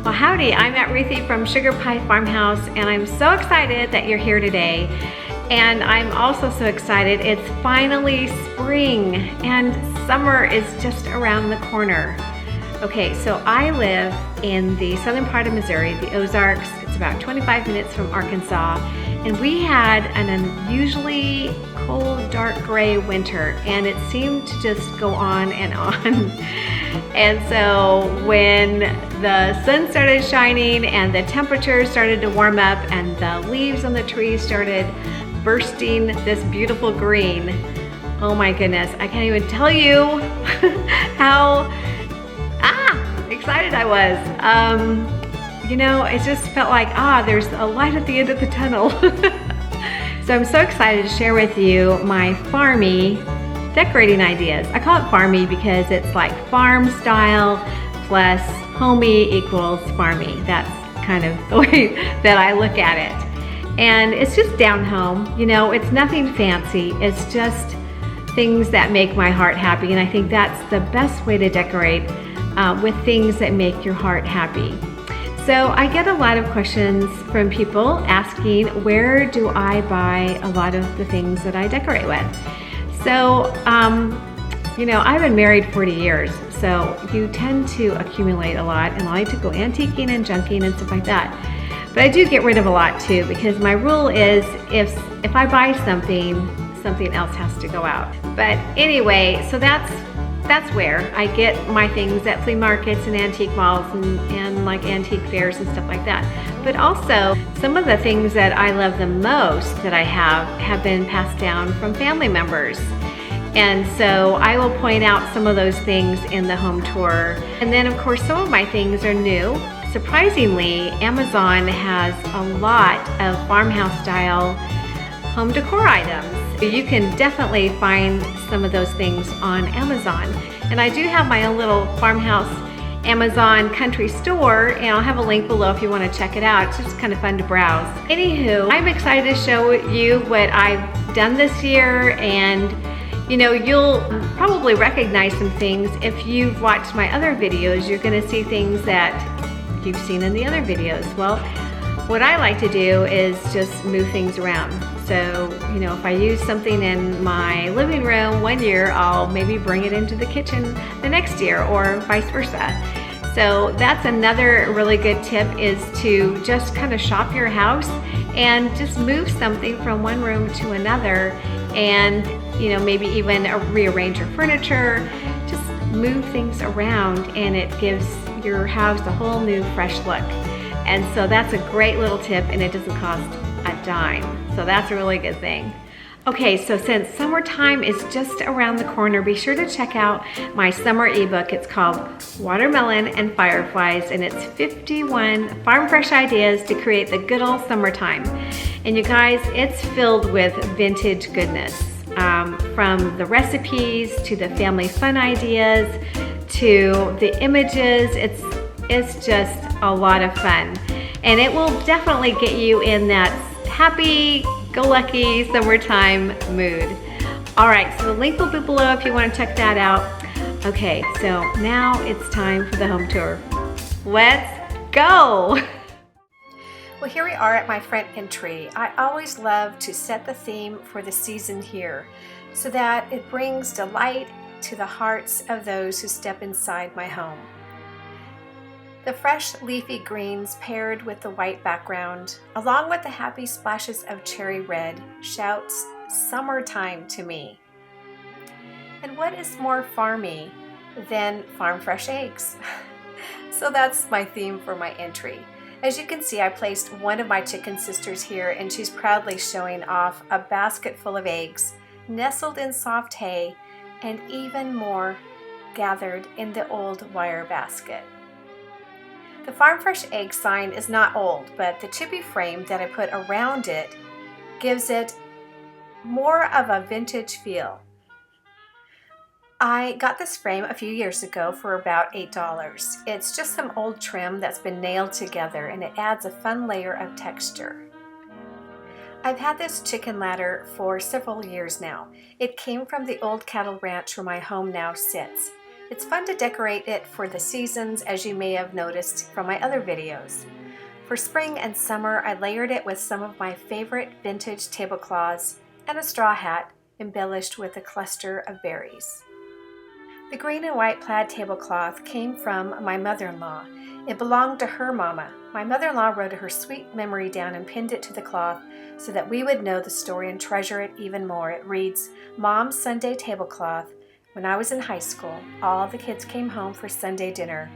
Well, howdy, I'm at Ruthie from Sugar Pie Farmhouse, and I'm so excited that you're here today. And I'm also so excited, it's finally spring and summer is just around the corner. Okay, so I live in the southern part of Missouri, the Ozarks. It's about 25 minutes from Arkansas. And we had an unusually cold, dark gray winter, and it seemed to just go on and on. And so when the sun started shining and the temperature started to warm up and the leaves on the trees started bursting this beautiful green, oh my goodness, I can't even tell you how excited I was. You know, it just felt like, there's a light at the end of the tunnel. So I'm so excited to share with you my farmy decorating ideas. I call it farmy because it's like farm style plus homey equals farmy. That's kind of the way that I look at it. And it's just down home, you know, it's nothing fancy. It's just things that make my heart happy. And I think that's the best way to decorate, with things that make your heart happy. So I get a lot of questions from people asking, where do I buy a lot of the things that I decorate with? So, you know, I've been married 40 years, so you tend to accumulate a lot, and I like to go antiquing and junking and stuff like that. But I do get rid of a lot too, because my rule is if I buy something, something else has to go out. But anyway, so that's where I get my things at flea markets and antique malls and like antique fairs and stuff like that. But also, some of the things that I love the most that I have been passed down from family members. And so I will point out some of those things in the home tour. And then of course, some of my things are new. Surprisingly, Amazon has a lot of farmhouse style home decor items. You can definitely find some of those things on Amazon. And I do have my own little farmhouse Amazon country store, and I'll have a link below if you want to check it out. It's just kind of fun to browse. Anywho, I'm excited to show you what I've done this year, and you know, you'll probably recognize some things. If you've watched my other videos, you're going to see things that you've seen in the other videos. Well, what I like to do is just move things around. So, you know, if I use something in my living room one year, I'll maybe bring it into the kitchen the next year, or vice versa. So that's another really good tip, is to just kind of shop your house and just move something from one room to another, and, you know, maybe even rearrange your furniture. Just move things around, and it gives your house a whole new fresh look. And so that's a great little tip, and it doesn't cost a dime. So that's a really good thing. Okay, so since summertime is just around the corner, be sure to check out my summer ebook. It's called Watermelon and Fireflies, and it's 51 farm fresh ideas to create the good old summertime. And you guys, it's filled with vintage goodness. From the recipes to the family fun ideas to the images, it's just a lot of fun. And it will definitely get you in that happy-go-lucky summertime mood. All right, so the link will be below if you want to check that out. Okay, so now it's time for the home tour. Let's go! Well, here we are at my front entry. I always love to set the theme for the season here so that it brings delight to the hearts of those who step inside my home. The fresh leafy greens paired with the white background, along with the happy splashes of cherry red, shouts summertime to me. And what is more farmy than farm fresh eggs? So that's my theme for my entry. As you can see, I placed one of my chicken sisters here, and she's proudly showing off a basket full of eggs, nestled in soft hay, and even more gathered in the old wire basket. The Farm Fresh egg sign is not old, but the chippy frame that I put around it gives it more of a vintage feel. I got this frame a few years ago for about $8. It's just some old trim that's been nailed together, and it adds a fun layer of texture. I've had this chicken ladder for several years now. It came from the old cattle ranch where my home now sits. It's fun to decorate it for the seasons, as you may have noticed from my other videos. For spring and summer, I layered it with some of my favorite vintage tablecloths and a straw hat embellished with a cluster of berries. The green and white plaid tablecloth came from my mother-in-law. It belonged to her mama. My mother-in-law wrote her sweet memory down and pinned it to the cloth so that we would know the story and treasure it even more. It reads, "Mom's Sunday tablecloth. When I was in high school, all the kids came home for Sunday dinner.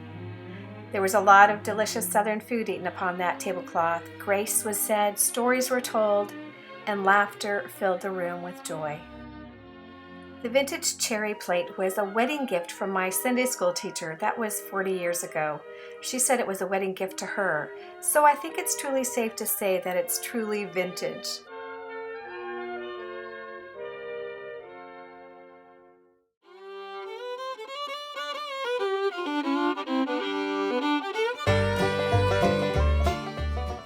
There was a lot of delicious Southern food eaten upon that tablecloth. Grace was said, stories were told, and laughter filled the room with joy." The vintage cherry plate was a wedding gift from my Sunday school teacher. That was 40 years ago. She said it was a wedding gift to her, so I think it's truly safe to say that it's truly vintage.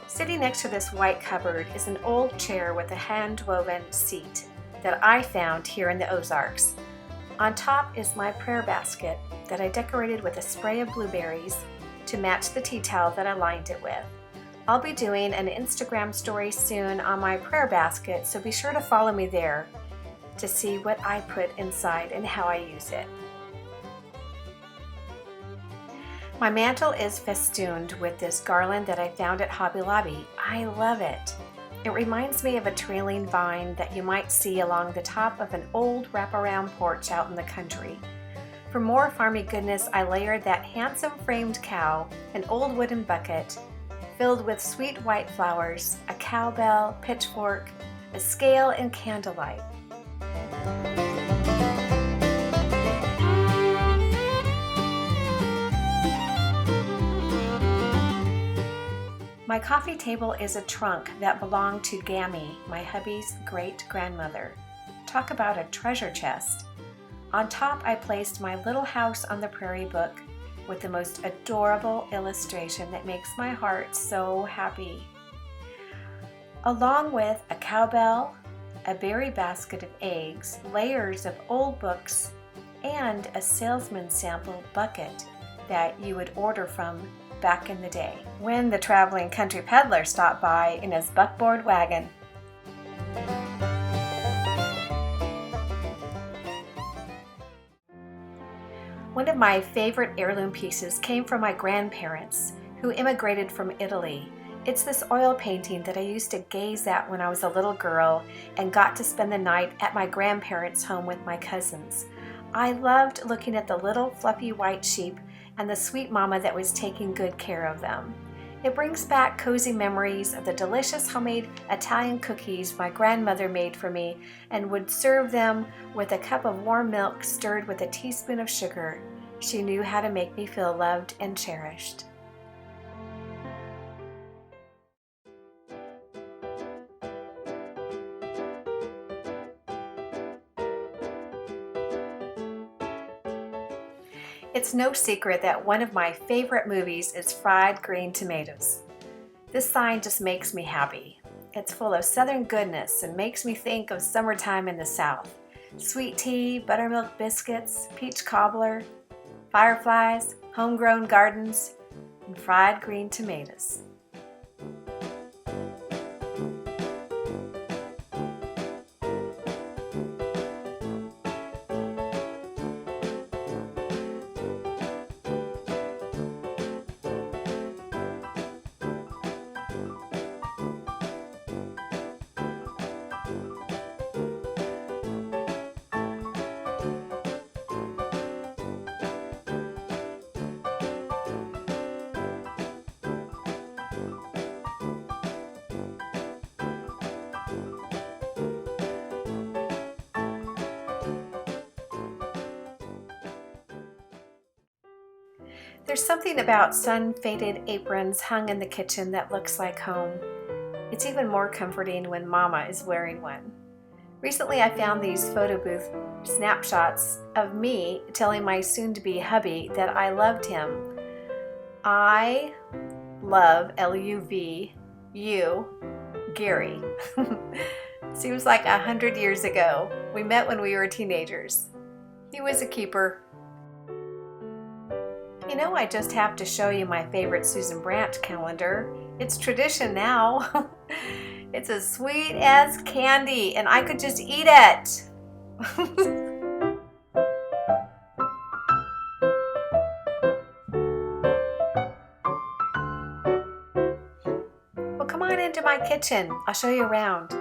Sitting next to this white cupboard is an old chair with a hand-woven seat that I found here in the Ozarks. On top is my prayer basket that I decorated with a spray of blueberries to match the tea towel that I lined it with. I'll be doing an Instagram story soon on my prayer basket, so be sure to follow me there to see what I put inside and how I use it. My mantle is festooned with this garland that I found at Hobby Lobby. I love it. It reminds me of a trailing vine that you might see along the top of an old wraparound porch out in the country. For more farmy goodness, I layered that handsome framed cow, an old wooden bucket filled with sweet white flowers, a cowbell, pitchfork, a scale, and candlelight. My coffee table is a trunk that belonged to Gammy, my hubby's great-grandmother. Talk about a treasure chest. On top, I placed my Little House on the Prairie book with the most adorable illustration that makes my heart so happy. Along with a cowbell, a berry basket of eggs, layers of old books, and a salesman sample bucket that you would order from back in the day, when the traveling country peddler stopped by in his buckboard wagon. One of my favorite heirloom pieces came from my grandparents, who immigrated from Italy. It's this oil painting that I used to gaze at when I was a little girl and got to spend the night at my grandparents' home with my cousins. I loved looking at the little fluffy white sheep and the sweet mama that was taking good care of them. It brings back cozy memories of the delicious homemade Italian cookies my grandmother made for me and would serve them with a cup of warm milk stirred with a teaspoon of sugar. She knew how to make me feel loved and cherished. It's no secret that one of my favorite movies is Fried Green Tomatoes. This sign just makes me happy. It's full of Southern goodness and makes me think of summertime in the South. Sweet tea, buttermilk biscuits, peach cobbler, fireflies, homegrown gardens, and fried green tomatoes. There's something about sun-faded aprons hung in the kitchen that looks like home. It's even more comforting when Mama is wearing one. Recently I found these photo booth snapshots of me telling my soon-to-be hubby that I loved him. I love L-U-V-U, Gary. Seems like 100 years ago. We met when we were teenagers. He was a keeper. You know, I just have to show you my favorite Susan Branch calendar. It's tradition now. It's as sweet as candy, and I could just eat it. Well, come on into my kitchen. I'll show you around.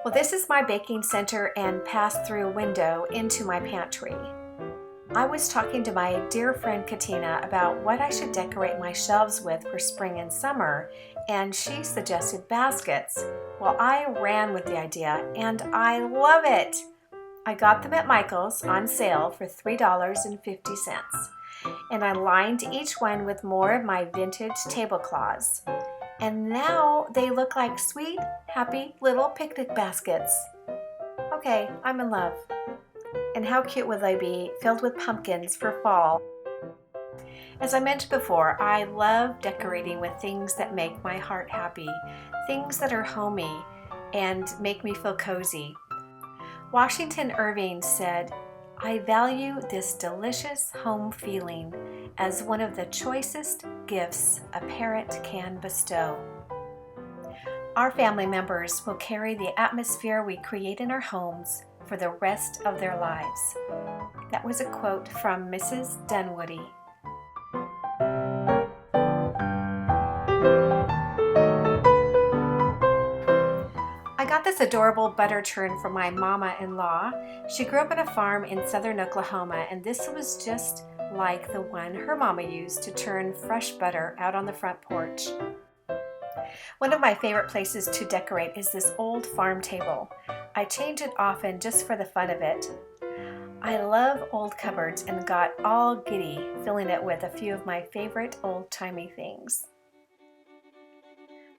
Well, this is my baking center and pass-through window into my pantry. I was talking to my dear friend Katina about what I should decorate my shelves with for spring and summer, and she suggested baskets. Well, I ran with the idea, and I love it. I got them at Michael's on sale for $3.50, and I lined each one with more of my vintage tablecloths. And now they look like sweet, happy little picnic baskets. Okay, I'm in love. And how cute would they be, filled with pumpkins for fall? As I mentioned before, I love decorating with things that make my heart happy, things that are homey and make me feel cozy. Washington Irving said, "I value this delicious home feeling as one of the choicest gifts a parent can bestow." Our family members will carry the atmosphere we create in our homes for the rest of their lives. That was a quote from Mrs. Dunwoody. I got this adorable butter churn from my mama-in-law. She grew up on a farm in southern Oklahoma, and this was just like the one her mama used to churn fresh butter out on the front porch. One of my favorite places to decorate is this old farm table. I change it often just for the fun of it. I love old cupboards and got all giddy filling it with a few of my favorite old-timey things.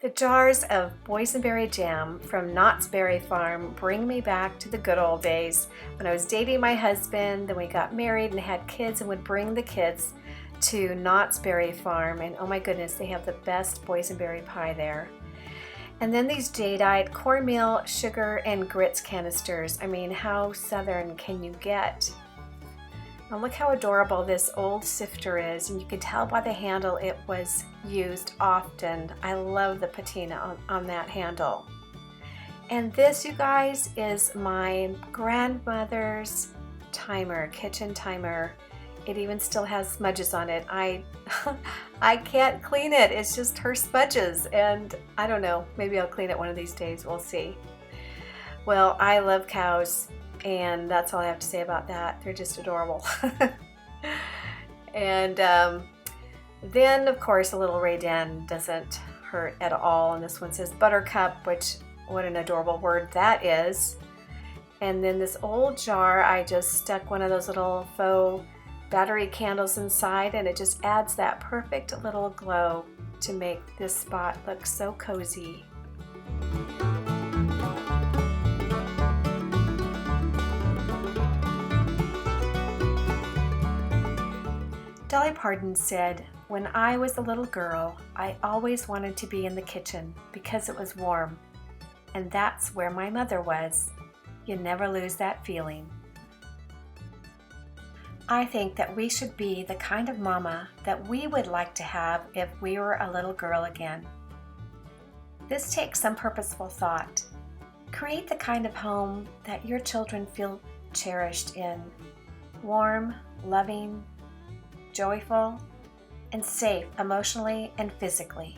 The jars of boysenberry jam from Knott's Berry Farm bring me back to the good old days when I was dating my husband, then we got married and had kids and would bring the kids to Knott's Berry Farm, and oh my goodness, they have the best boysenberry pie there. And then these jadeite cornmeal, sugar, and grits canisters. I mean, how southern can you get? Now look how adorable this old sifter is, and you can tell by the handle it was used often. I love the patina on that handle. And this, you guys, is my grandmother's timer, kitchen timer. It even still has smudges on it. I can't clean it. It's just her smudges, and I don't know. Maybe I'll clean it one of these days. We'll see. Well, I love cows, and that's all I have to say about that. They're just adorable. And then, of course, a little Raiden doesn't hurt at all. And this one says buttercup, which, what an adorable word that is. And then this old jar, I just stuck one of those little faux battery candles inside, and it just adds that perfect little glow to make this spot look so cozy. Dolly Parton said, "When I was a little girl, I always wanted to be in the kitchen because it was warm. And that's where my mother was. You never lose that feeling." I think that we should be the kind of mama that we would like to have if we were a little girl again. This takes some purposeful thought. Create the kind of home that your children feel cherished in. Warm, loving, joyful, and safe emotionally and physically.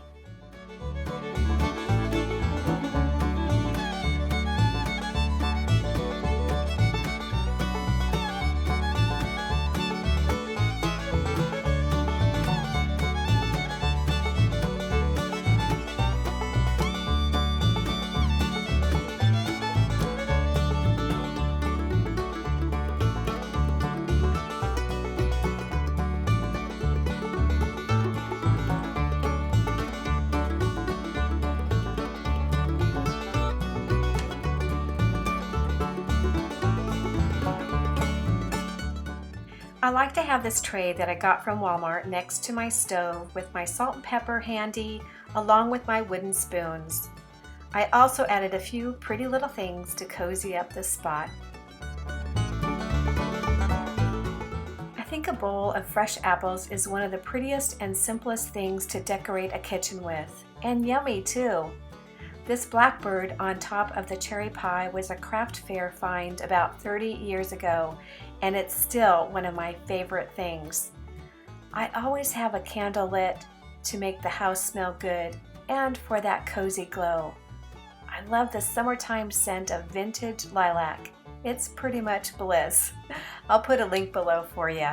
I like to have this tray that I got from Walmart next to my stove with my salt and pepper handy, along with my wooden spoons. I also added a few pretty little things to cozy up this spot. I think a bowl of fresh apples is one of the prettiest and simplest things to decorate a kitchen with, and yummy too. This blackbird on top of the cherry pie was a craft fair find about 30 years ago, and it's still one of my favorite things. I always have a candle lit to make the house smell good and for that cozy glow. I love the summertime scent of vintage lilac. It's pretty much bliss. I'll put a link below for you.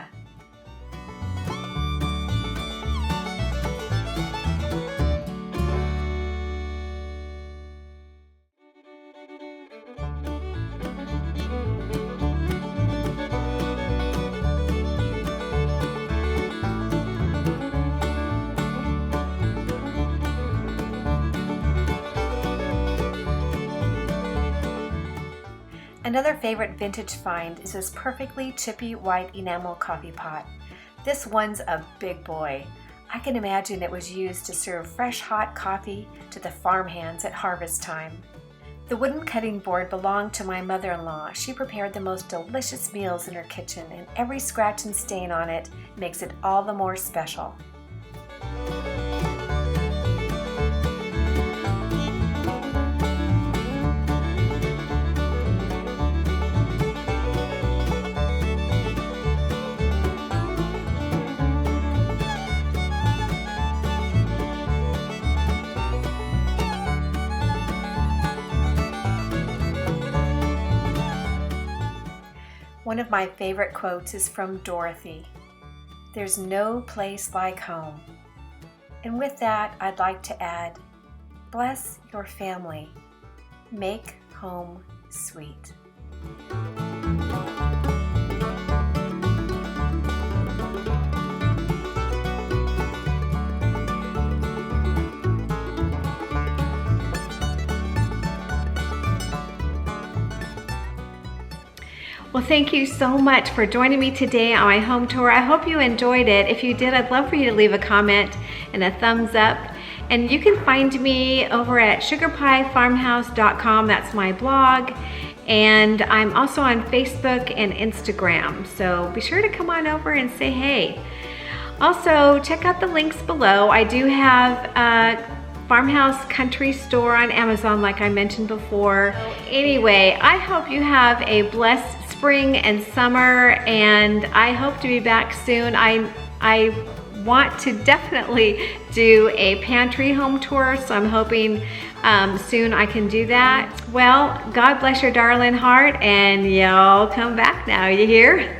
Another favorite vintage find is this perfectly chippy white enamel coffee pot. This one's a big boy. I can imagine it was used to serve fresh hot coffee to the farm hands at harvest time. The wooden cutting board belonged to my mother-in-law. She prepared the most delicious meals in her kitchen, and every scratch and stain on it makes it all the more special. One of my favorite quotes is from Dorothy. "There's no place like home." And with that, I'd like to add, bless your family. Make home sweet. Well, thank you so much for joining me today on my home tour. I hope you enjoyed it. If you did, I'd love for you to leave a comment and a thumbs up. And you can find me over at sugarpiefarmhouse.com. That's my blog. And I'm also on Facebook and Instagram. So be sure to come on over and say hey. Also, check out the links below. I do have a Farmhouse Country Store on Amazon, like I mentioned before. Anyway, I hope you have a blessed spring and summer, and I hope to be back soon. I want to definitely do a pantry home tour, so I'm hoping soon I can do that. Well, God bless your darling heart, and y'all come back now, you hear?